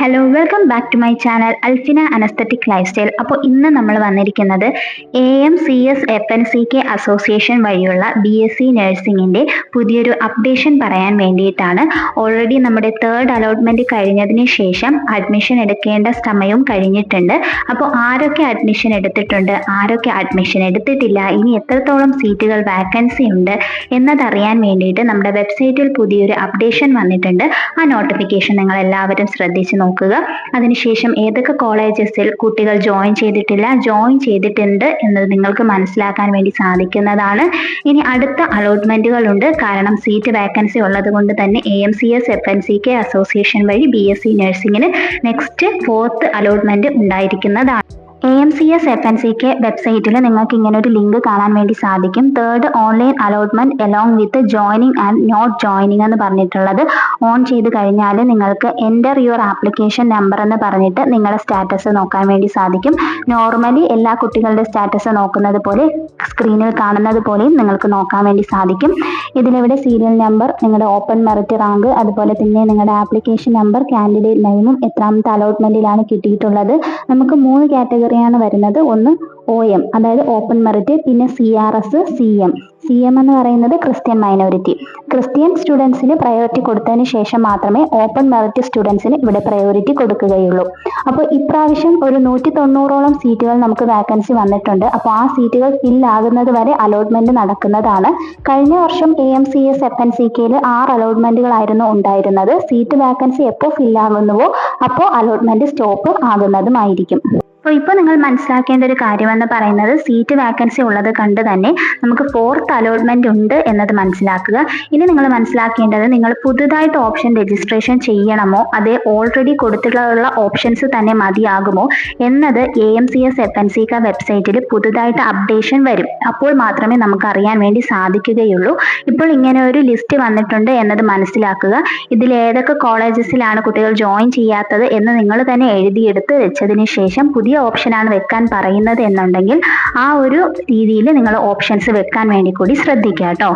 Hello welcome back to my channel Alfina an aesthetic life style. അപ്പോൾ ഇന്ന് നമ്മൾ വന്നിരിക്കുന്നത് AMCS-FNCK അസോസിയേഷൻ വഴിയുള്ള BSc നഴ്സിംഗിൻ്റെ പുതിയൊരു അപ്ഡേഷൻ പറയാൻ വേണ്ടിയിട്ടാണ്. ഓൾറെഡി നമ്മുടെ തേർഡ് അലോട്ട്മെൻറ്റ് കഴിഞ്ഞതിന് ശേഷം അഡ്മിഷൻ എടുക്കേണ്ട സമയവും കഴിഞ്ഞിട്ടുണ്ട്. അപ്പോൾ ആരൊക്കെ അഡ്മിഷൻ എടുത്തിട്ടുണ്ട്, ആരൊക്കെ അഡ്മിഷൻ എടുത്തിട്ടില്ല, ഇനി എത്രത്തോളം സീറ്റുകൾ വാക്കൻസി ഉണ്ട് എന്നതറിയാൻ വേണ്ടിയിട്ട് നമ്മുടെ വെബ്സൈറ്റിൽ പുതിയൊരു അപ്ഡേഷൻ വന്നിട്ടുണ്ട്. ആ നോട്ടിഫിക്കേഷൻ നിങ്ങൾ എല്ലാവരും ശ്രദ്ധിച്ച് നോക്കുക. അതിനുശേഷം ഏതൊക്കെ കോളേജസിൽ കുട്ടികൾ ജോയിൻ ചെയ്തിട്ടില്ല, ജോയിൻ ചെയ്തിട്ടുണ്ട് എന്നത് നിങ്ങൾക്ക് മനസ്സിലാക്കാൻ വേണ്ടി സാധിക്കുന്നതാണ്. ഇനി അടുത്ത അലോട്ട്മെന്റുകൾ ഉണ്ട്. കാരണം സീറ്റ് വാക്കൻസി ഉള്ളത് കൊണ്ട് തന്നെ AMCS-FNCK അസോസിയേഷൻ വഴി BSc നഴ്സിംഗിന് നെക്സ്റ്റ് 4th അലോട്ട്മെന്റ് ഉണ്ടായിരിക്കുന്നതാണ്. AMCS-FNCK വെബ്സൈറ്റിൽ നിങ്ങൾക്ക് ഇങ്ങനെ ഒരു ലിങ്ക് കാണാൻ വേണ്ടി സാധിക്കും. Third online allotment along with joining and not joining എന്ന് പറഞ്ഞിട്ടുള്ളത് ഓൺ ചെയ്ത് കഴിഞ്ഞാൽ നിങ്ങൾക്ക് എൻ്റർ യുവർ ആപ്ലിക്കേഷൻ നമ്പർ എന്ന് പറഞ്ഞിട്ട് നിങ്ങളുടെ സ്റ്റാറ്റസ് നോക്കാൻ വേണ്ടി സാധിക്കും. നോർമലി എല്ലാ കുട്ടികളുടെ സ്റ്റാറ്റസ് നോക്കുന്നത് പോലെ സ്ക്രീനിൽ കാണുന്നത് പോലെയും നിങ്ങൾക്ക് നോക്കാൻ വേണ്ടി സാധിക്കും. ഇതിലിവിടെ സീരിയൽ നമ്പർ, നിങ്ങളുടെ ഓപ്പൺ മെറിറ്റ് റാങ്ക്, അതുപോലെ തന്നെ നിങ്ങളുടെ ആപ്ലിക്കേഷൻ നമ്പർ, കാൻഡിഡേറ്റ് നെയിമും എത്രാമത്തെ അലോട്ട്മെന്റിലാണ് കിട്ടിയിട്ടുള്ളത്. നമുക്ക് 3 കാറ്റഗറിയാണ് വരുന്നത്. ഒന്ന് OM, അതായത് ഓപ്പൺ മെറിറ്റ്, പിന്നെ CRS, CM എന്ന് പറയുന്നത് ക്രിസ്ത്യൻ മൈനോറിറ്റി. ക്രിസ്ത്യൻ സ്റ്റുഡൻസിന് പ്രയോറിറ്റി കൊടുത്തതിന് ശേഷം മാത്രമേ ഓപ്പൺ മെറിറ്റ് സ്റ്റുഡൻസിന് ഇവിടെ പ്രയോറിറ്റി കൊടുക്കുകയുള്ളൂ. അപ്പോൾ ഇപ്രാവശ്യം ഒരു 190ഓളം സീറ്റുകൾ നമുക്ക് വാക്കൻസി വന്നിട്ടുണ്ട്. അപ്പോൾ ആ സീറ്റുകൾ ഫില്ലാകുന്നത് വരെ അലോട്ട്മെന്റ് നടക്കുന്നതാണ്. കഴിഞ്ഞ വർഷം AMCS-FNCK 6 അലോട്ട്മെന്റുകളായിരുന്നു ഉണ്ടായിരുന്നത്. സീറ്റ് വാക്കൻസി എപ്പോൾ ഫില്ലാകുന്നുവോ അപ്പോൾ അലോട്ട്മെന്റ് സ്റ്റോപ്പ് ആകുന്നതുമായിരിക്കും. അപ്പോൾ ഇപ്പോൾ നിങ്ങൾ മനസ്സിലാക്കേണ്ട ഒരു കാര്യമെന്ന് പറയുന്നത് സീറ്റ് വാക്കൻസി ഉള്ളത് കണ്ട് തന്നെ നമുക്ക് 4th അലോട്ട്മെന്റ് ഉണ്ട് എന്നത് മനസ്സിലാക്കുക. ഇനി നിങ്ങൾ മനസ്സിലാക്കേണ്ടത് നിങ്ങൾ പുതുതായിട്ട് ഓപ്ഷൻ രജിസ്ട്രേഷൻ ചെയ്യണമോ അതേ ഓൾറെഡി കൊടുത്തിട്ടുള്ള ഓപ്ഷൻസ് തന്നെ മതിയാകുമോ എന്നത് AMCS-FNCK വെബ്സൈറ്റിൽ പുതുതായിട്ട് അപ്ഡേഷൻ വരും. അപ്പോൾ മാത്രമേ നമുക്ക് അറിയാൻ വേണ്ടി സാധിക്കുകയുള്ളൂ. ഇപ്പോൾ ഇങ്ങനെ ഒരു ലിസ്റ്റ് വന്നിട്ടുണ്ട് എന്നത് മനസ്സിലാക്കുക. ഇതിൽ ഏതൊക്കെ കോളേജസിലാണ് കുട്ടികൾ ജോയിൻ ചെയ്യാത്തത് എന്ന് നിങ്ങൾ തന്നെ എഴുതിയെടുത്ത് വെച്ചതിന് ശേഷം പുതിയ ഓപ്ഷനാണ് വെക്കാൻ പറയുന്നത് എന്നുണ്ടെങ്കിൽ ആ ഒരു രീതിയിൽ നിങ്ങൾ ഓപ്ഷൻസ് വെക്കാൻ വേണ്ടി കൂടി ശ്രദ്ധിക്കുക കേട്ടോ.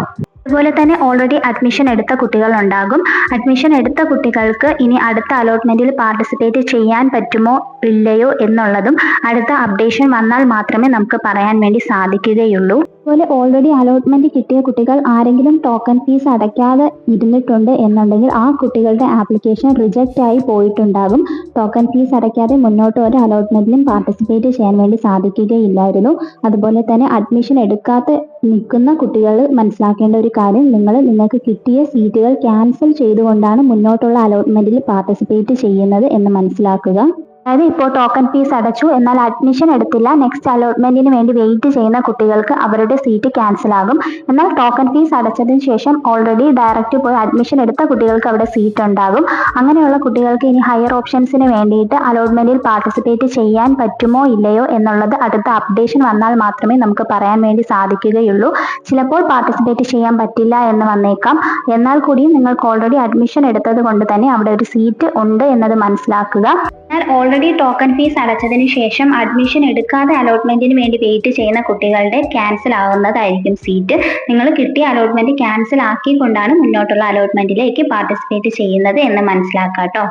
അതുപോലെ തന്നെ ഓൾറെഡി അഡ്മിഷൻ എടുത്ത കുട്ടികൾ ഉണ്ടാകും. അഡ്മിഷൻ എടുത്ത കുട്ടികൾക്ക് ഇനി അടുത്ത അലോട്ട്മെന്റിൽ പാർട്ടിസിപ്പേറ്റ് ചെയ്യാൻ പറ്റുമോ ഇല്ലയോ എന്നുള്ളതും അടുത്ത അപ്ഡേഷൻ വന്നാൽ മാത്രമേ നമുക്ക് പറയാൻ വേണ്ടി സാധിക്കുകയുള്ളൂ. അതുപോലെ ഓൾറെഡി അലോട്ട്മെന്റ് കിട്ടിയ കുട്ടികൾ ആരെങ്കിലും ടോക്കൺ ഫീസ് അടയ്ക്കാതെ ഇരുന്നിട്ടുണ്ട് എന്നുണ്ടെങ്കിൽ ആ കുട്ടികളുടെ ആപ്ലിക്കേഷൻ റിജക്റ്റ് ആയി പോയിട്ടുണ്ടാകും. ടോക്കൺ ഫീസ് അടയ്ക്കാതെ മുന്നോട്ട് ഒരു അലോട്ട്മെന്റിലും പാർട്ടിസിപ്പേറ്റ് ചെയ്യാൻ വേണ്ടി സാധിക്കുകയില്ലായിരുന്നു. അതുപോലെ തന്നെ അഡ്മിഷൻ എടുക്കാതെ നിൽക്കുന്ന കുട്ടികൾ മനസ്സിലാക്കേണ്ട ഒരു കാര്യം, നിങ്ങൾക്ക് കിട്ടിയ സീറ്റുകൾ ക്യാൻസൽ ചെയ്തുകൊണ്ടാണ് മുന്നോട്ടുള്ള അലോട്ട്മെന്റിൽ പാർട്ടിസിപ്പേറ്റ് ചെയ്യുന്നത് എന്ന് മനസ്സിലാക്കുക. അതായത് ഇപ്പോൾ ടോക്കൺ ഫീസ് അടച്ചു എന്നാൽ അഡ്മിഷൻ എടുത്തില്ല, നെക്സ്റ്റ് അലോട്ട്മെന്റിന് വേണ്ടി വെയിറ്റ് ചെയ്യുന്ന കുട്ടികൾക്ക് അവരുടെ സീറ്റ് ക്യാൻസൽ ആകും. എന്നാൽ ടോക്കൺ ഫീസ് അടച്ചതിന് ശേഷം ഓൾറെഡി ഡയറക്റ്റ് പോയി അഡ്മിഷൻ എടുത്ത കുട്ടികൾക്ക് അവിടെ സീറ്റ് ഉണ്ടാകും. അങ്ങനെയുള്ള കുട്ടികൾക്ക് ഇനി ഹയർ ഓപ്ഷൻസിന് വേണ്ടിയിട്ട് അലോട്ട്മെന്റിൽ പാർട്ടിസിപ്പേറ്റ് ചെയ്യാൻ പറ്റുമോ ഇല്ലയോ എന്നുള്ളത് അടുത്ത അപ്ഡേഷൻ വന്നാൽ മാത്രമേ നമുക്ക് പറയാൻ വേണ്ടി സാധിക്കുകയുള്ളൂ. ചിലപ്പോൾ പാർട്ടിസിപ്പേറ്റ് ചെയ്യാൻ പറ്റില്ല എന്ന് വന്നേക്കാം. എന്നാൽ കൂടിയും നിങ്ങൾക്ക് ഓൾറെഡി അഡ്മിഷൻ എടുത്തത് കൊണ്ട് തന്നെ അവിടെ ഒരു സീറ്റ് ഉണ്ട് എന്നത് മനസ്സിലാക്കുക. എന്നാൽ ഓൾറെഡി ടോക്കൺ ഫീസ് അടച്ചതിന് ശേഷം അഡ്മിഷൻ എടുക്കാതെ അലോട്ട്മെന്റിന് വേണ്ടി വെയിറ്റ് ചെയ്യുന്ന കുട്ടികളുടെ ക്യാൻസൽ ആവുന്നതായിരിക്കും സീറ്റ്. നിങ്ങൾ കിട്ടിയ അലോട്ട്മെന്റ് ക്യാൻസൽ ആക്കിക്കൊണ്ടാണ് മുന്നോട്ടുള്ള അലോട്ട്മെന്റിലേക്ക് പാർട്ടിസിപ്പേറ്റ് ചെയ്യുന്നത് എന്ന് മനസ്സിലാക്കാം കേട്ടോ.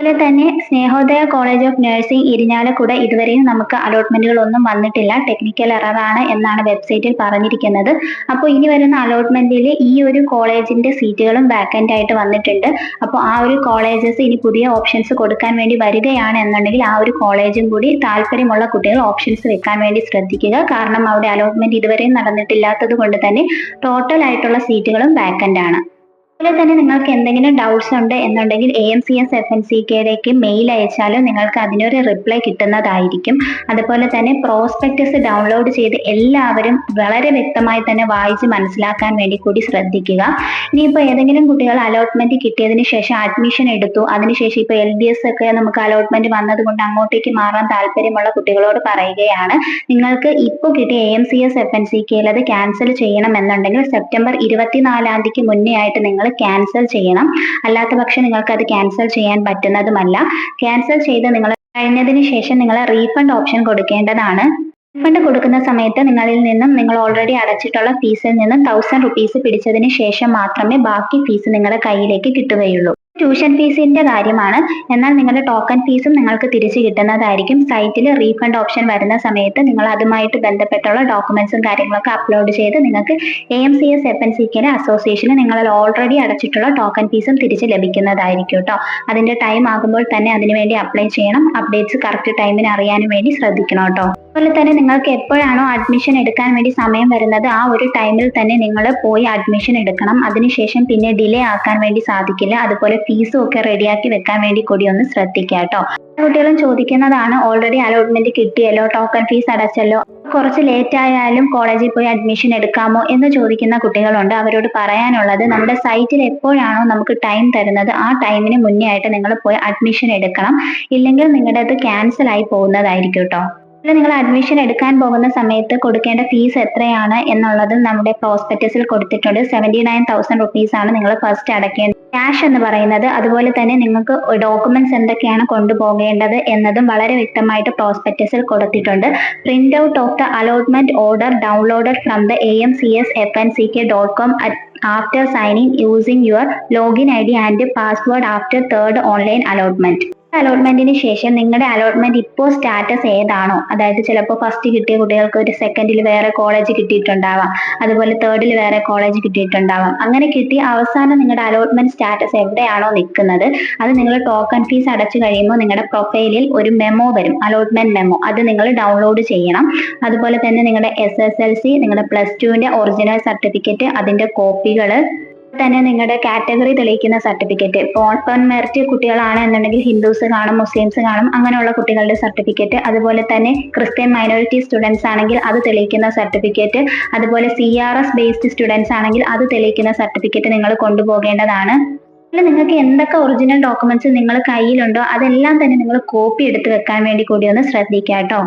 അതുപോലെ തന്നെ സ്നേഹോദയ കോളേജ് ഓഫ് നഴ്സിംഗ് ഇരിഞ്ഞാലക്കുട ഇതുവരെയും നമുക്ക് അലോട്ട്മെന്റുകൾ ഒന്നും വന്നിട്ടില്ല, ടെക്നിക്കൽ എററാണ് എന്നാണ് വെബ്സൈറ്റിൽ പറഞ്ഞിരിക്കുന്നത്. അപ്പോൾ ഇനി വരുന്ന അലോട്ട്മെന്റിൽ ഈ ഒരു കോളേജിന്റെ സീറ്റുകളും വാക്കന്റ് ആയിട്ട് വന്നിട്ടുണ്ട്. അപ്പോൾ ആ ഒരു കോളേജസ് ഇനി പുതിയ ഓപ്ഷൻസ് കൊടുക്കാൻ വേണ്ടി വരികയാണ് എന്നുണ്ടെങ്കിൽ ആ ഒരു കോളേജും കൂടി താല്പര്യമുള്ള കുട്ടികൾ ഓപ്ഷൻസ് വെക്കാൻ വേണ്ടി ശ്രദ്ധിക്കുക. കാരണം അവിടെ അലോട്ട്മെന്റ് ഇതുവരെയും നടന്നിട്ടില്ലാത്തത് കൊണ്ട് തന്നെ ടോട്ടൽ ആയിട്ടുള്ള സീറ്റുകളും വാക്കന്റ് ആണ്. അതുപോലെ തന്നെ നിങ്ങൾക്ക് എന്തെങ്കിലും ഡൗട്ട്സ് ഉണ്ട് എന്നുണ്ടെങ്കിൽ AMCS-FNCK മെയിൽ അയച്ചാലും നിങ്ങൾക്ക് അതിനൊരു റിപ്ലൈ കിട്ടുന്നതായിരിക്കും. അതുപോലെ തന്നെ പ്രോസ്പെക്ടസ് ഡൗൺലോഡ് ചെയ്ത് എല്ലാവരും വളരെ വ്യക്തമായി തന്നെ വായിച്ച് മനസ്സിലാക്കാൻ വേണ്ടി കൂടി ശ്രദ്ധിക്കുക. ഇനിയിപ്പോൾ ഏതെങ്കിലും കുട്ടികൾ അലോട്ട്മെന്റ് കിട്ടിയതിന് ശേഷം അഡ്മിഷൻ എടുത്തു, അതിനുശേഷം ഇപ്പോൾ LDS ഒക്കെ നമുക്ക് അലോട്ട്മെന്റ് വന്നതുകൊണ്ട് അങ്ങോട്ടേക്ക് മാറാൻ താല്പര്യമുള്ള കുട്ടികളോട് പറയുകയാണ്, നിങ്ങൾക്ക് ഇപ്പോൾ കിട്ടിയ AMCS-FNCK അത് ക്യാൻസൽ ചെയ്യണം എന്നുണ്ടെങ്കിൽ സെപ്റ്റംബർ 24 മുന്നേ ആയിട്ട് നിങ്ങൾ ക്യാൻസൽ ചെയ്യണം. അല്ലാത്ത പക്ഷം നിങ്ങൾക്ക് അത് ക്യാൻസൽ ചെയ്യാൻ പറ്റുന്നതുമല്ല. ക്യാൻസൽ ചെയ്ത് നിങ്ങൾ കഴിഞ്ഞതിന് ശേഷം നിങ്ങൾ റീഫണ്ട് ഓപ്ഷൻ കൊടുക്കേണ്ടതാണ്. റീഫണ്ട് കൊടുക്കുന്ന സമയത്ത് നിങ്ങളിൽ നിന്നും നിങ്ങൾ ഓൾറെഡി അടച്ചിട്ടുള്ള ഫീസിൽ നിന്നും 1000 rupees പിടിച്ചതിന് ശേഷം മാത്രമേ ബാക്കി ഫീസ് നിങ്ങളുടെ കയ്യിലേക്ക് കിട്ടുകയുള്ളൂ. ട്യൂഷൻ ഫീസിന്റെ കാര്യമാണ്. എന്നാൽ നിങ്ങളുടെ ടോക്കൺ ഫീസും നിങ്ങൾക്ക് തിരിച്ചു കിട്ടുന്നതായിരിക്കും. സൈറ്റിൽ റീഫണ്ട് ഓപ്ഷൻ വരുന്ന സമയത്ത് നിങ്ങൾ അതുമായിട്ട് ബന്ധപ്പെട്ടുള്ള ഡോക്യുമെന്റ്സും കാര്യങ്ങളൊക്കെ അപ്ലോഡ് ചെയ്ത് നിങ്ങൾക്ക് AMCS FNCK അസോസിയേഷന് നിങ്ങൾ ഓൾറെഡി അടച്ചിട്ടുള്ള ടോക്കൺ ഫീസും തിരിച്ച് ലഭിക്കുന്നതായിരിക്കും കേട്ടോ. അതിന്റെ ടൈം ആകുമ്പോൾ തന്നെ അതിനുവേണ്ടി അപ്ലൈ ചെയ്യണം. അപ്ഡേറ്റ്സ് കറക്റ്റ് ടൈമിന് അറിയാനും വേണ്ടി ശ്രദ്ധിക്കണം കേട്ടോ. അതുപോലെ തന്നെ നിങ്ങൾക്ക് എപ്പോഴാണോ അഡ്മിഷൻ എടുക്കാൻ വേണ്ടി സമയം വരുന്നത് ആ ഒരു ടൈമിൽ തന്നെ നിങ്ങൾ പോയി അഡ്മിഷൻ എടുക്കണം. അതിനുശേഷം പിന്നെ ഡിലേ ആക്കാൻ വേണ്ടി സാധിക്കില്ല. അതുപോലെ ഫീസും ഒക്കെ റെഡിയാക്കി വെക്കാൻ വേണ്ടി കൂടി ഒന്ന് ശ്രദ്ധിക്കുക കേട്ടോ. കുട്ടികളും ചോദിക്കുന്നതാണ്, ഓൾറെഡി അലോട്ട്മെന്റ് കിട്ടിയല്ലോ, ടോക്കൺ ഫീസ് അടച്ചല്ലോ, കുറച്ച് ലേറ്റ് ആയാലും കോളേജിൽ പോയി അഡ്മിഷൻ എടുക്കാമോ എന്ന് ചോദിക്കുന്ന കുട്ടികളുണ്ട്. അവരോട് പറയാനുള്ളത്, നമ്മുടെ സൈറ്റിൽ എപ്പോഴാണോ നമുക്ക് ടൈം തരുന്നത് ആ ടൈമിന് മുന്നേ ആയിട്ട് നിങ്ങൾ പോയി അഡ്മിഷൻ എടുക്കണം. ഇല്ലെങ്കിൽ നിങ്ങളുടെ അത് ക്യാൻസൽ ആയി പോകുന്നതായിരിക്കും കേട്ടോ. നിങ്ങൾ അഡ്മിഷൻ എടുക്കാൻ പോകുന്ന സമയത്ത് കൊടുക്കേണ്ട ഫീസ് എത്രയാണ് എന്നുള്ളത് നമ്മുടെ പ്രോസ്പെക്ടസിൽ കൊടുത്തിട്ടുണ്ട്. 79,000 rupees ആണ് നിങ്ങൾ ഫസ്റ്റ് അടയ്ക്കേണ്ടത് ക്യാഷ് എന്ന് പറയുന്നത്. അതുപോലെ തന്നെ നിങ്ങൾക്ക് ഡോക്യുമെന്റ്സ് എന്തൊക്കെയാണ് കൊണ്ടുപോകേണ്ടത് എന്നതും വളരെ വ്യക്തമായിട്ട് പ്രോസ്പെക്ടസിൽ കൊടുത്തിട്ടുണ്ട്. Print out of the allotment order downloaded from the amcsfnck.com after signing using your login ID and password after third online allotment. അലോട്ട്മെന്റിന് ശേഷം നിങ്ങളുടെ അലോട്ട്മെന്റ് ഇപ്പോൾ സ്റ്റാറ്റസ് ഏതാണോ, അതായത് ചിലപ്പോൾ ഫസ്റ്റ് കിട്ടിയ കുട്ടികൾക്ക് ഒരു സെക്കൻഡിൽ വേറെ കോളേജ് കിട്ടിയിട്ടുണ്ടാവാം, അതുപോലെ തേർഡിൽ വേറെ കോളേജ് കിട്ടിയിട്ടുണ്ടാവാം. അങ്ങനെ കിട്ടി അവസാനം നിങ്ങളുടെ അലോട്ട്മെന്റ് സ്റ്റാറ്റസ് എവിടെയാണോ നിൽക്കുന്നത് അത് നിങ്ങൾ ടോക്കൺ ഫീസ് അടച്ചു കഴിയുമ്പോൾ നിങ്ങളുടെ പ്രൊഫൈലിൽ ഒരു മെമ്മോ വരും, അലോട്ട്മെന്റ് മെമ്മോ. അത് നിങ്ങൾ ഡൗൺലോഡ് ചെയ്യണം. അതുപോലെ തന്നെ നിങ്ങളുടെ SSLC, നിങ്ങളുടെ +2ന്റെ ഒറിജിനൽ സർട്ടിഫിക്കറ്റ്, അതിന്റെ കോപ്പികൾ തന്നെ നിങ്ങളുടെ കാറ്റഗറി തെളിയിക്കുന്ന സർട്ടിഫിക്കറ്റ്. ഓപ്പൺ മെറിറ്റ് കുട്ടികളാണ് എന്നുണ്ടെങ്കിൽ ഹിന്ദുസ് കാണും, മുസ്ലിംസ് കാണും, അങ്ങനെയുള്ള കുട്ടികളുടെ സർട്ടിഫിക്കറ്റ്. അതുപോലെ തന്നെ ക്രിസ്ത്യൻ മൈനോറിറ്റി സ്റ്റുഡൻസ് ആണെങ്കിൽ അത് തെളിയിക്കുന്ന സർട്ടിഫിക്കറ്റ്. അതുപോലെ CRS ബേസ്ഡ് സ്റ്റുഡൻസ് ആണെങ്കിൽ അത് തെളിയിക്കുന്ന സർട്ടിഫിക്കറ്റ് നിങ്ങൾ കൊണ്ടുപോകേണ്ടതാണ്. നിങ്ങൾക്ക് എന്തൊക്കെ ഒറിജിനൽ ഡോക്യുമെന്റ്സ് നിങ്ങൾ കയ്യിലുണ്ടോ അതെല്ലാം തന്നെ നിങ്ങൾ കോപ്പി എടുത്ത് വെക്കാൻ വേണ്ടി കൂടി ഒന്ന് ശ്രദ്ധിക്കുക കേട്ടോ.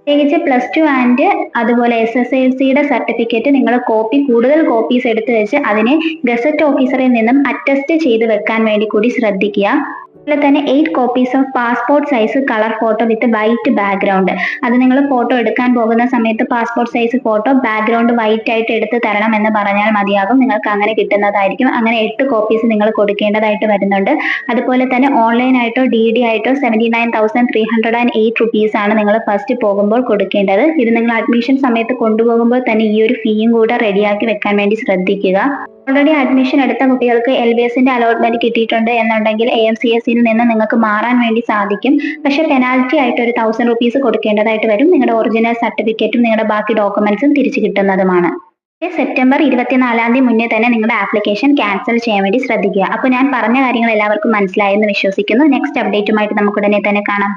പ്രത്യേകിച്ച് +2 ആൻഡ് അതുപോലെ SSLCയുടെ സർട്ടിഫിക്കറ്റ് നിങ്ങൾ കൂടുതൽ കോപ്പീസ് എടുത്ത് വെച്ച് അതിനെ ഗസറ്റ് ഓഫീസറിൽ നിന്നും അറ്റസ്റ്റ് ചെയ്ത് വെക്കാൻ വേണ്ടി കൂടി ശ്രദ്ധിക്കുക. അതുപോലെ തന്നെ 8 copies of passport size colour photo with white background. അത് നിങ്ങൾ ഫോട്ടോ എടുക്കാൻ പോകുന്ന സമയത്ത് passport size photo background white ആയിട്ട് എടുത്ത് തരണം എന്ന് പറഞ്ഞാൽ മതിയാകും. നിങ്ങൾക്ക് അങ്ങനെ കിട്ടുന്നതായിരിക്കും. അങ്ങനെ 8 കോപ്പീസ് നിങ്ങൾ കൊടുക്കേണ്ടതായിട്ട് വരുന്നുണ്ട്. അതുപോലെ തന്നെ ഓൺലൈൻ ആയിട്ടോ DD ആയിട്ടോ 79,308 rupees ആണ് നിങ്ങൾ ഫസ്റ്റ് പോകുമ്പോൾ കൊടുക്കേണ്ടത്. ഇത് നിങ്ങൾ അഡ്മിഷൻ സമയത്ത് കൊണ്ടുപോകുമ്പോൾ തന്നെ ഈ ഒരു ഫീയും കൂടെ റെഡിയാക്കി വെക്കാൻ വേണ്ടി ശ്രദ്ധിക്കുക. ഓൾറെഡി അഡ്മിഷൻ എടുത്ത കുട്ടികൾക്ക് LBSന്റെ അലോട്ട്മെന്റ് കിട്ടിയിട്ടുണ്ട് എന്നുണ്ടെങ്കിൽ AMCSൽ നിന്ന് നിങ്ങൾക്ക് മാറാൻ വേണ്ടി സാധിക്കും. പക്ഷെ പെനാൽറ്റി ആയിട്ട് ഒരു 1,000 rupees കൊടുക്കേണ്ടതായിട്ട് വരും. നിങ്ങളുടെ ഒറിജിനൽ സർട്ടിഫിക്കറ്റും നിങ്ങളുടെ ബാക്കി ഡോക്യുമെന്റ്സും തിരിച്ചു കിട്ടുന്നതുമാണ്. സെപ്റ്റംബർ 24 മുന്നേ തന്നെ നിങ്ങളുടെ ആപ്ലിക്കേഷൻ ക്യാൻസൽ ചെയ്യാൻ വേണ്ടി ശ്രദ്ധിക്കുക. അപ്പോൾ ഞാൻ പറഞ്ഞ കാര്യങ്ങൾ എല്ലാവർക്കും മനസ്സിലായെന്ന് വിശ്വസിക്കുന്നു. നെക്സ്റ്റ് അപ്ഡേറ്റുമായിട്ട് നമുക്ക് ഉടനെ തന്നെ കാണാം.